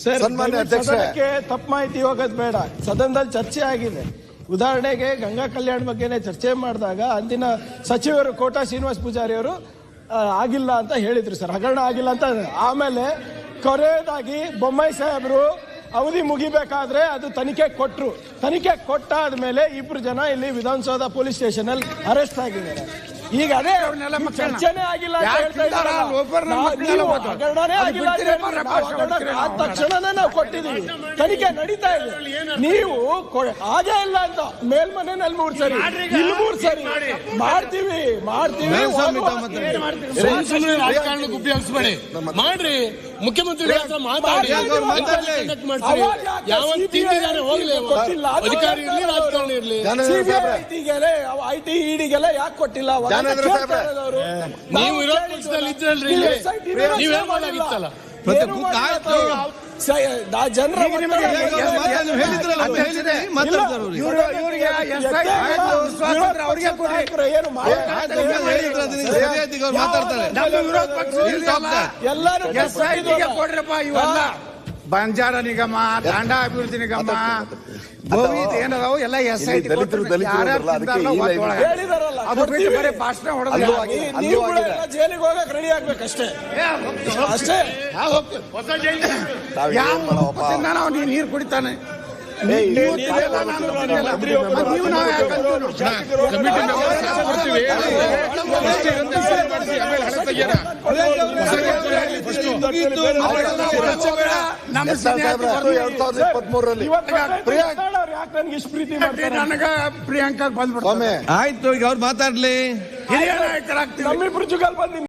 ಸನ್ಮಾನ್ಯ ಅಧ್ಯಕ್ಷ, ತಪ್ಪು ಮಾಹಿತಿ ಹೋಗೋದು ಬೇಡ. ಸದನದಲ್ಲಿ ಚರ್ಚೆ ಆಗಿದೆ. ಉದಾಹರಣೆಗೆ ಗಂಗಾ ಕಲ್ಯಾಣ ಬಗ್ಗೆನೇ ಚರ್ಚೆ ಮಾಡಿದಾಗ ಅಂದಿನ ಸಚಿವರು ಕೋಟಾ ಶ್ರೀನಿವಾಸ ಪೂಜಾರಿ ಅವರು ಆಗಿಲ್ಲ ಅಂತ ಹೇಳಿದ್ರು ಸರ್, ಹಗರಣ ಆಗಿಲ್ಲ ಅಂತ. ಆಮೇಲೆ ಕೊನೆಯದಾಗಿ ಬೊಮ್ಮಾಯಿ ಸಾಹೇಬರು ಅವಧಿ ಮುಗಿಬೇಕಾದ್ರೆ ಅದು ತನಿಖೆ ಕೊಟ್ಟರು. ತನಿಖೆ ಕೊಟ್ಟಾದ್ಮೇಲೆ 2 ಜನ ಇಲ್ಲಿ ವಿಧಾನಸೌಧ ಪೊಲೀಸ್ ಸ್ಟೇಷನ್ ಅಲ್ಲಿ ಅರೆಸ್ಟ್ ಆಗಿದ್ದಾರೆ. ಈಗ ಅದೇ ಚರ್ಚೆನೇ ಆಗಿಲ್ಲ ಅಂತ ಹೇಳ್ತಾ ಇದ್ದಾರೆ. ಹಗರಣನೇ ಆಗಿಲ್ಲ ಆದ ತಕ್ಷಣನೇ ನಾವು ಕೊಟ್ಟಿದ್ದೀವಿ, ತನಿಖೆ ನಡೀತಾ ಇದೆ. ನೀವು ಹಾಗೇ ಇಲ್ಲ ಅಂತ ಮೇಲ್ಮನೆಯಲ್ಲಿ 3 ಸರಿ, ಇಲ್ಲಿ 3 ಸರಿ ಮಾಡ್ತೀವಿ. ರಾಜಕಾರಣಕ್ಕೆ ಉಪಯೋಗಿಸಬೇಡಿ, ಮಾಡ್ರಿ. ಮುಖ್ಯಮಂತ್ರಿ ಮಾತಾಡಿ, ಅಧಿಕಾರಿ ಇರಲಿ, ರಾಜಕಾರಣ ಇರಲಿ. ಐಟಿ ಇಡಿಗೆಲ್ಲ ಯಾಕೆ ಕೊಟ್ಟಿಲ್ಲ? ನೀವು ವಿರೋಧ ಪಕ್ಷದಲ್ಲಿ ಇದ್ರಲ್ರಿ, ನೀವೇ ಮಾಡಾಗಿತ್ತಲ್ಲ. ಜನರ ಬಂಜಾರ ನಿಗಮ, ತಾಂಡ ಅಭಿವೃದ್ಧಿ ನಿಗಮ, ಏನದಾವು ಎಲ್ಲ ಭಾಷಣ ಹೊಡೆದು ಜೈಲಿಗೆ ಹೋಗಕ್ಕೆ ರೆಡಿ ಆಗ್ಬೇಕಷ್ಟೇ. ಅಷ್ಟೇ. ನಾವು ನೀರು ಕುಡಿತಾನೆ. ಪ್ರಿಯಾಂಕಾ ಬಂದ್ಬಿಡ್ತಾರೆ. ಆಯ್ತು, ಈಗ ಅವ್ರು ಮಾತಾಡ್ಲಿ. ಹಿರಿಯ ನಾಯಕರಾಗ್ತೀವಿ. ನಮ್ಮಿಬ್ರು ಜುಗಲ್ ಬಂದಿ